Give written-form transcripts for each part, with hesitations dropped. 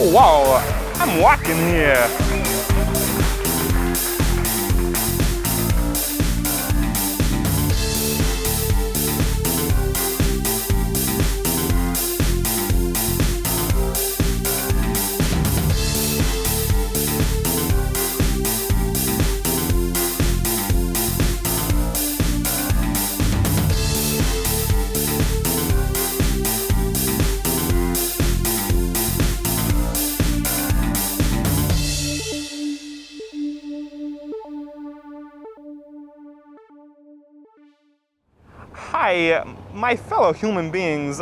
Whoa, I'm walking here. Hi, my fellow human beings.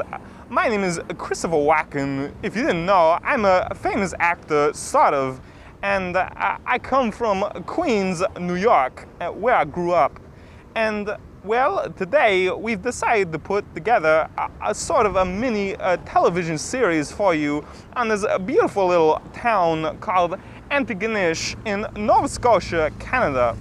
My name is Christopher Walken. If you didn't know, I'm a famous actor, sort of, and I come from Queens, New York, where I grew up. And, well, today we've decided to put together a sort of a mini television series for you on this beautiful little town called Antigonish in Nova Scotia, Canada.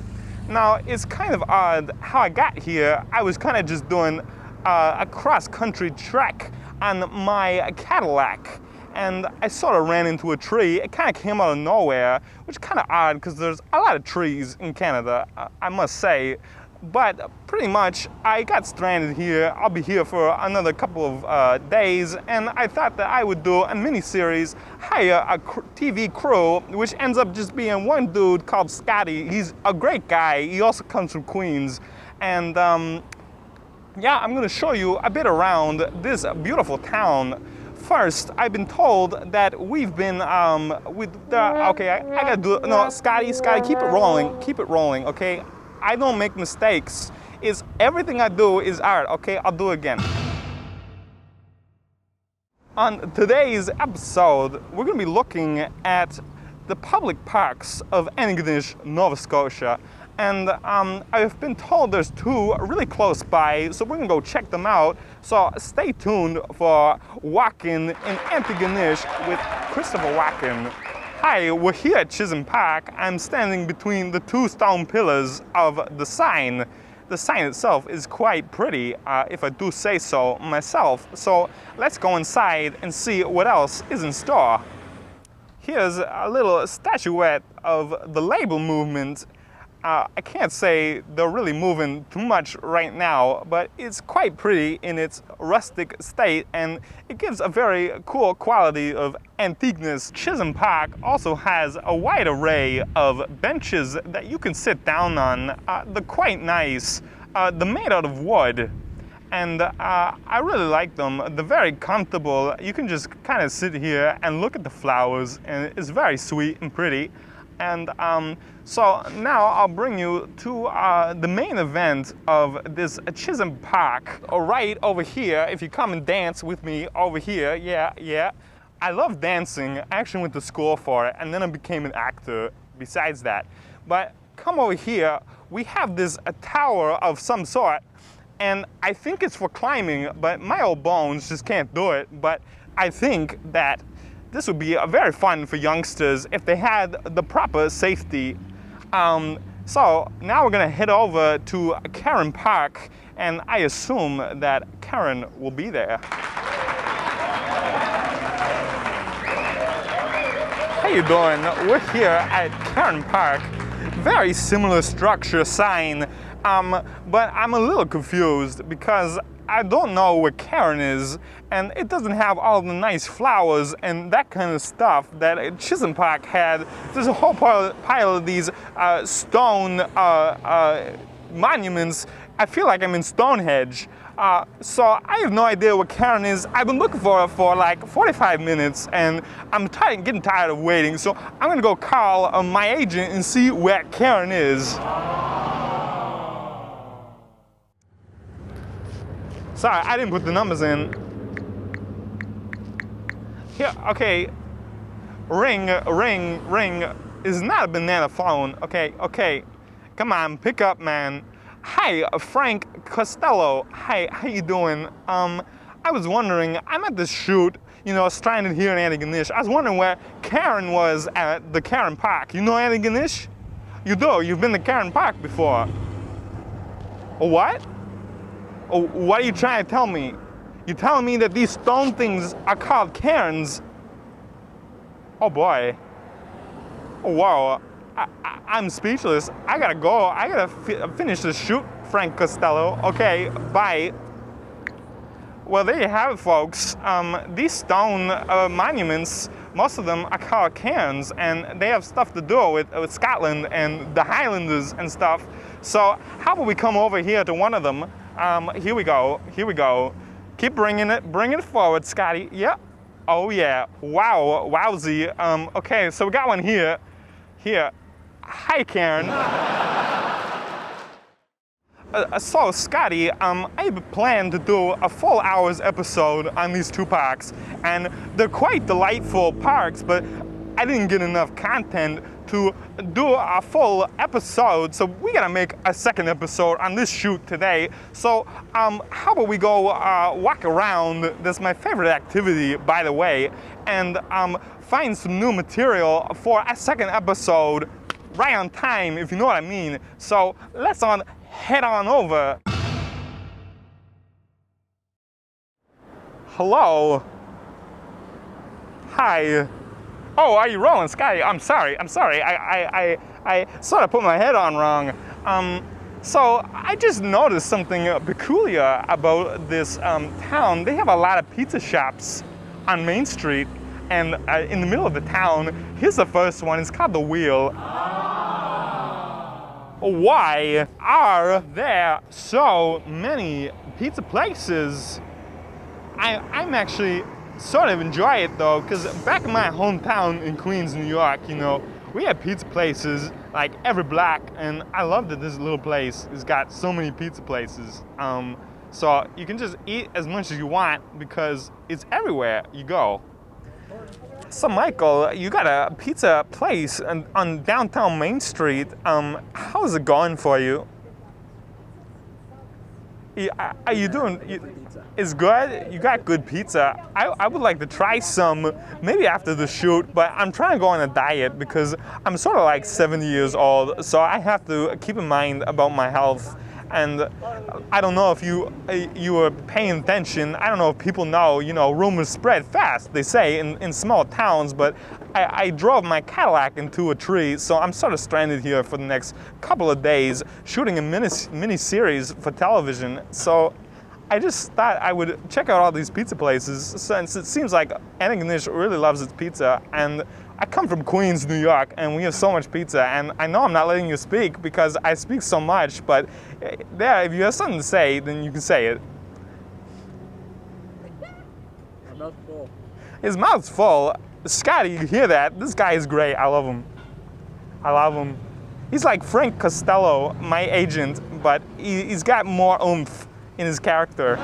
Now, it's kind of odd how I got here. I was kind of just doing a cross-country trek on my Cadillac, and I sort of ran into a tree. It kind of came out of nowhere, which is kind of odd because there's a lot of trees in Canada, I must say. But pretty much, I got stranded here. I'll be here for another couple of days, and I thought that I would do a mini-series, hire a TV crew, which ends up just being one dude called Scotty. He's a great guy. He also comes from Queens. And yeah, I'm gonna show you a bit around this beautiful town. First, I've been told that we've been okay, I gotta do it. No, Scotty, keep it rolling, okay? I don't make mistakes. Everything I do is art, okay? I'll do it again. On today's episode, we're gonna be looking at the public parks of Antigonish, Nova Scotia. And I've been told there's two really close by, so we're gonna go check them out. So stay tuned for Walkin in Antigonish with Christopher Walken. Hi, we're here at Chisholm Park. I'm standing between the two stone pillars of the sign. The sign itself is quite pretty, if I do say so myself. So let's go inside and see what else is in store. Here's a little statuette of the labor movement. I can't say they're really moving too much right now, but it's quite pretty in its rustic state, and it gives a very cool quality of antiqueness. Chisholm Park also has a wide array of benches that you can sit down on. They're quite nice. They're made out of wood, and I really like them. They're very comfortable. You can just kind of sit here and look at the flowers, and it's very sweet and pretty. And so now I'll bring you to the main event of this Chisholm Park. Right over here, if you come and dance with me over here, yeah. I love dancing. I actually went to school for it, and then I became an actor besides that. But come over here, we have this tower of some sort, and I think it's for climbing, but my old bones just can't do it. But I think that this would be very fun for youngsters if they had the proper safety. So now we're gonna head over to Cairn Park, and I assume that Karen will be there. How you doing? We're here at Cairn Park. Very similar structure, sign, but I'm a little confused because I don't know where Karen is, and it doesn't have all the nice flowers and that kind of stuff that Chisholm Park had. There's a whole pile of these stone monuments. I feel like I'm in Stonehenge. So I have no idea where Karen is. I've been looking for her for like 45 minutes, and I'm getting tired of waiting. So I'm gonna go call my agent and see where Karen is. Sorry, I didn't put the numbers in. Here, okay. Ring. It's not a banana phone. Okay. Come on, pick up, man. Hi, Frank Costello. Hi, how you doing? I was wondering, I'm at this shoot, stranded here in Antigonish. I was wondering where Karen was at the Cairn Park. You know Antigonish? You do? You've been to Cairn Park before. What? Oh, what are you trying to tell me? You're telling me that these stone things are called cairns? Oh boy. Whoa. I'm speechless. I gotta go. I gotta finish the shoot, Frank Costello. Okay, bye. Well, there you have it, folks. These stone monuments, most of them are called cairns, and they have stuff to do with Scotland and the Highlanders and stuff. So how about we come over here to one of them? Here we go. Here we go. Keep bringing it forward, Scotty. Yep. Oh yeah. Wow. Wowzy. Okay, so we got one here. Here. Hi, Cairn. So, Scotty, I plan to do a full hour's episode on these two parks, and they're quite delightful parks, but I didn't get enough content to do a full episode, so we gotta make a second episode on this shoot today. So, how about we go walk around? That's my favorite activity, by the way, and find some new material for a second episode right on time, if you know what I mean. So, let's head on over. Hello. Hi. Oh, are you rolling, Scotty? I'm sorry. I sort of put my head on wrong. So I just noticed something peculiar about this town. They have a lot of pizza shops on Main Street, and in the middle of the town, here's the first one. It's called The Wheel. Why are there so many pizza places? I'm actually sort of enjoy it though, because back in my hometown in Queens, New York, you know, we have pizza places like every block, and I love that this little place has got so many pizza places. So you can just eat as much as you want because it's everywhere you go. So Michael, you got a pizza place on downtown Main Street. How's it going for you? Are you doing? It's good. You got good pizza. I would like to try some, maybe after the shoot. But I'm trying to go on a diet because I'm sort of like 70 years old, so I have to keep in mind about my health. And I don't know if you were paying attention. I don't know if people know, you know, rumors spread fast, they say, in small towns, but I drove my Cadillac into a tree, so I'm sort of stranded here for the next couple of days shooting a mini series for television. So I just thought I would check out all these pizza places, since it seems like Antigonish really loves its pizza, and I come from Queens, New York, and we have so much pizza, and I know I'm not letting you speak because I speak so much, but there, if you have something to say, then you can say it. My mouth's full. His mouth's full. Scotty, you hear that? This guy is great. I love him. I love him. He's like Frank Costello, my agent, but he's got more oomph in his character.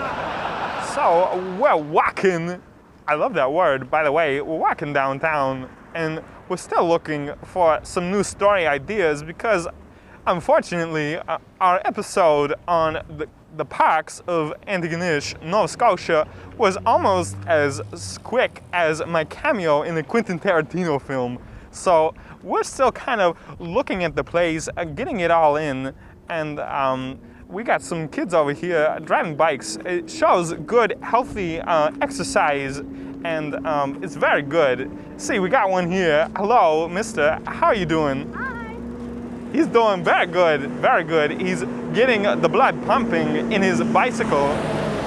So, we're walking. I love that word, by the way. We're walking downtown, and we're still looking for some new story ideas because, unfortunately, our episode on the parks of Antigonish, Nova Scotia, was almost as quick as my cameo in the Quentin Tarantino film. So we're still kind of looking at the place, getting it all in, and we got some kids over here driving bikes. It shows good, healthy exercise, and it's very good. See, we got one here. Hello, mister. How are you doing? Hi. He's doing very good, very good. He's getting the blood pumping in his bicycle.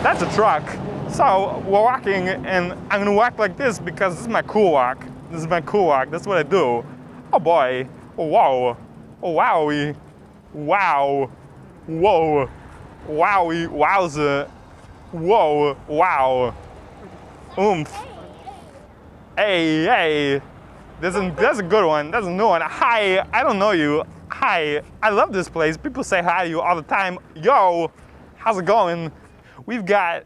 That's a truck. So we're walking, and I'm gonna walk like this because this is my cool walk. This is my cool walk. That's what I do. Oh boy. Oh, whoa. Oh, wowie. Wow. Whoa. Wowie. Wowza. Whoa. Wow. Oomph. Hey, hey. That's a good one. That's a new one. Hi. I don't know you. Hi. I love this place. People say hi to you all the time. Yo. How's it going? We've got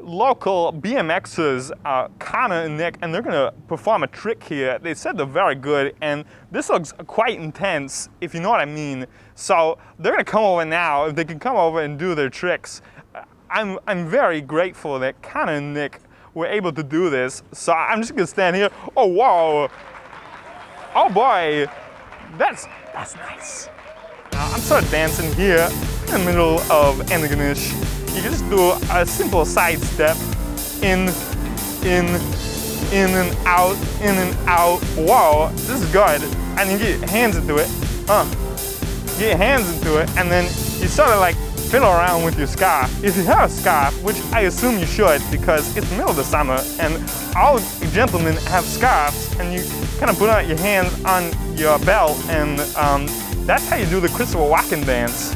local BMXers, Connor and Nick, and they're gonna perform a trick here. They said they're very good, and this looks quite intense, if you know what I mean. So they're gonna come over now. If they can come over and do their tricks, I'm very grateful that Connor and Nick were able to do this. So I'm just gonna stand here. Oh whoa! Oh boy, that's nice. I'm sort of dancing here in the middle of Antigonish. You can just do a simple side step in, in and out, in and out. Whoa, this is good. And you get your hands into it. Get your hands into it, and then you sort of like fiddle around with your scarf. If you have a scarf, which I assume you should because it's the middle of the summer and all gentlemen have scarves, and you kind of put out your hands on your belt, and that's how you do the Christopher Walken dance.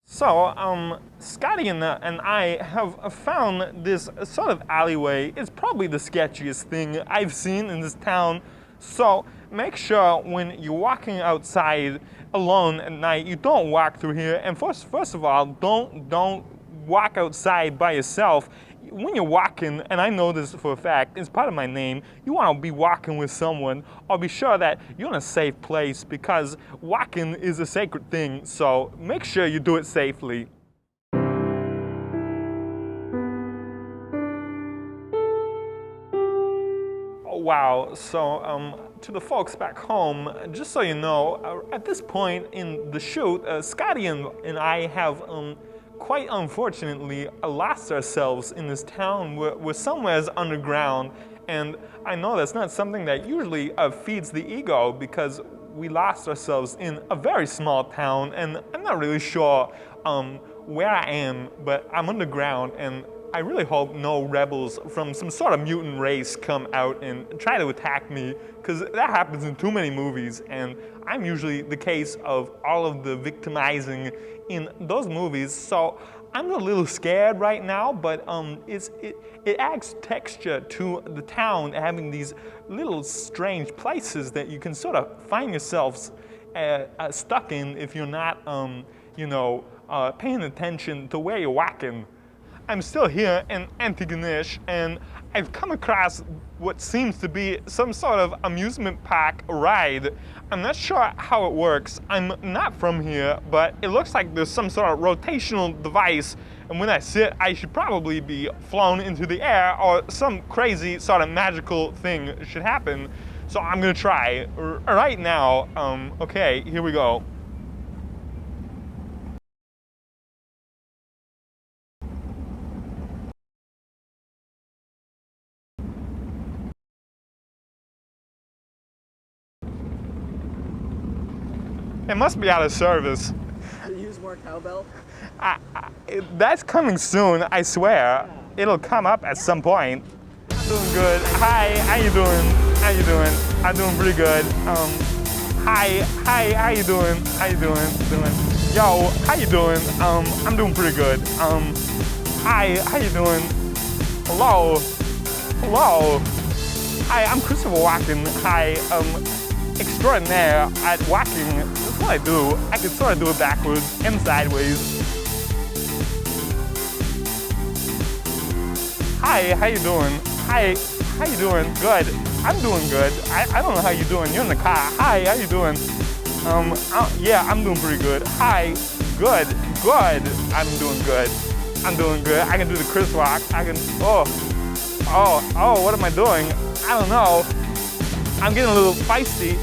So, Scotty and I have found this sort of alleyway. It's probably the sketchiest thing I've seen in this town. So, make sure when you're walking outside alone at night, you don't walk through here. And first of all, don't walk outside by yourself. When you're walking, and I know this for a fact, it's part of my name, you want to be walking with someone, or be sure that you're in a safe place, because walking is a sacred thing, so make sure you do it safely. Oh, wow, so to the folks back home, just so you know, at this point in the shoot, Scotty and I have quite unfortunately lost ourselves in this town. We're somewhere underground, and I know that's not something that usually feeds the ego, because we lost ourselves in a very small town, and I'm not really sure where I am, but I'm underground, and I really hope no rebels from some sort of mutant race come out and try to attack me, because that happens in too many movies, and I'm usually the case of all of the victimizing in those movies, so I'm a little scared right now, but it adds texture to the town, having these little strange places that you can sort of find yourselves stuck in if you're not, paying attention to where you're walking. I'm still here in Antigonish, and I've come across what seems to be some sort of amusement park ride. I'm not sure how it works. I'm not from here, but it looks like there's some sort of rotational device, and when I sit, I should probably be flown into the air, or some crazy sort of magical thing should happen. So I'm gonna try right now. Okay, here we go. It must be out of service. Do you use more cowbell? That's coming soon, I swear. It'll come up at some point. Doing good. Hi, how you doing? How you doing? I'm doing pretty good. Hi, how you doing? How you doing? Yo, how you doing? I'm doing pretty good. Hi, how you doing? Hello? Hi, I'm Christopher Walken. Hi, extraordinaire at walking. That's what I do. I can sort of do it backwards and sideways. Hi, how you doing? Hi, how you doing? Good. I'm doing good. I don't know how you doing. You're in the car. Hi, how you doing? Yeah, I'm doing pretty good. Hi, good. I'm doing good. I can do the Chris walk. I can, what am I doing? I don't know. I'm getting a little feisty.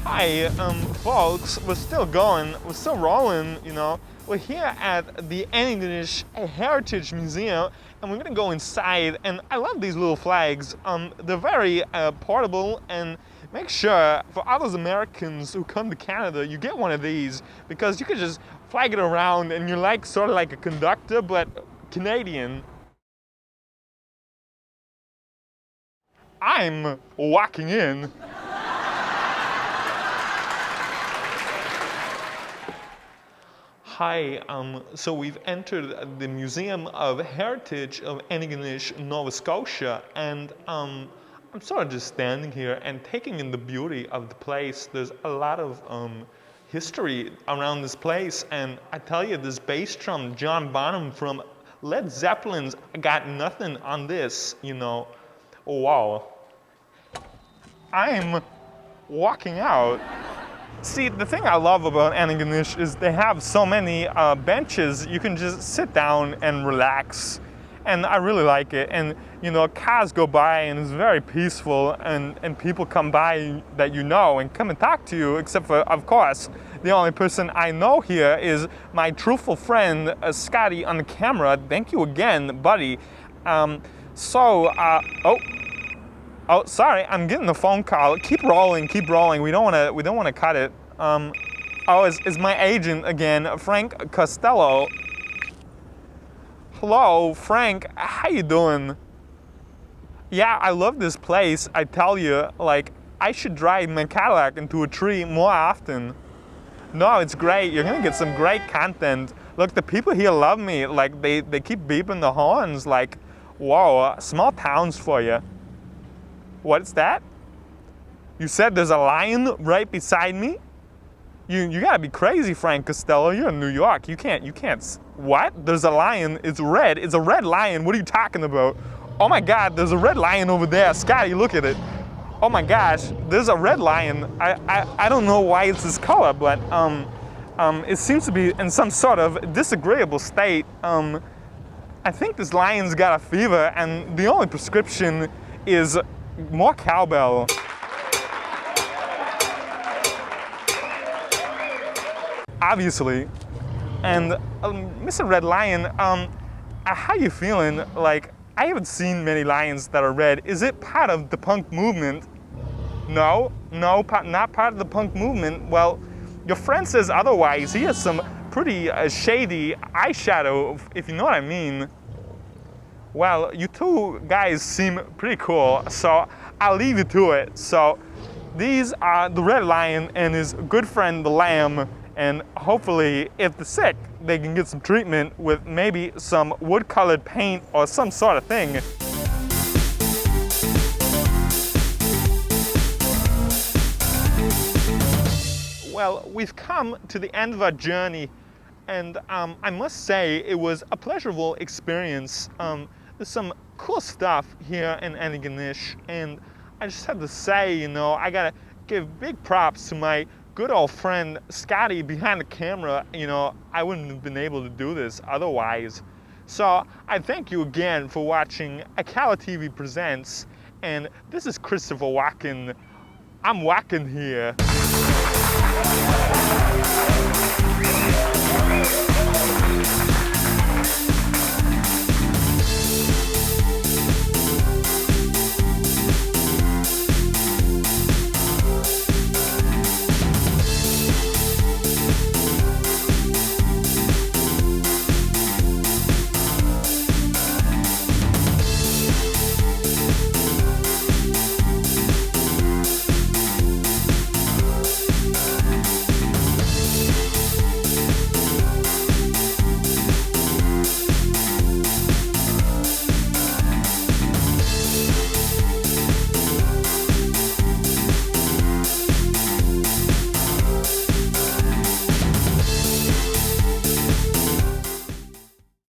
Hi, folks, we're still going, we're still rolling, you know. We're here at the Antigonish Heritage Museum, and we're gonna go inside, and I love these little flags. They're very portable, and make sure for all those Americans who come to Canada, you get one of these, because you can just flag it around, and you're like, sort of like a conductor, but Canadian. I'm walking in. Hi, so we've entered the Museum of Heritage of Antigonish, Nova Scotia, and I'm sort of just standing here and taking in the beauty of the place. There's a lot of history around this place, and I tell you, this bass drum, John Bonham from Led Zeppelin's got nothing on this, you know. Oh, wow. I'm walking out. See, the thing I love about Antigonish is they have so many benches. You can just sit down and relax. and I really like it. And you know, cars go by and it's very peaceful, and people come by that you know and come and talk to you, except for, of course, the only person I know here is my truthful friend, Scotty, on the camera. Thank you again, buddy. Oh, sorry, I'm getting a phone call. Keep rolling, keep rolling. We don't want to cut it. Oh, it's my agent again, Frank Costello. Hello, Frank. How you doing? Yeah, I love this place. I tell you, like, I should drive my Cadillac into a tree more often. No, it's great. You're gonna get some great content. Look, the people here love me. Like, they keep beeping the horns. Like, whoa, small towns for you. What's that? You said there's a lion right beside me? You gotta be crazy, Frank Costello. You're in New York. You can't. What? There's a lion. It's red. It's a red lion. What are you talking about? Oh my God, there's a red lion over there. Scotty, look at it. Oh my gosh, there's a red lion. I don't know why it's this color, but it seems to be in some sort of disagreeable state. I think this lion's got a fever, and the only prescription is more cowbell. Obviously. And Mr. Red Lion, how you feeling? Like, I haven't seen many lions that are red. Is it part of the punk movement? No, not part of the punk movement. Well, your friend says otherwise. He has some pretty shady eyeshadow, if you know what I mean. Well, you two guys seem pretty cool, so I'll leave you to it. So these are the Red Lion and his good friend, the Lamb, and hopefully, if they're sick, they can get some treatment with maybe some wood-colored paint or some sort of thing. Well, we've come to the end of our journey, and I must say it was a pleasurable experience. There's some cool stuff here in Antigonish, and I just have to say, you know, I gotta give big props to my good old friend Scotty behind the camera. You know, I wouldn't have been able to do this otherwise. So I thank you again for watching ACALATV Presents, and this is Christopher Walken. I'm Walkin here.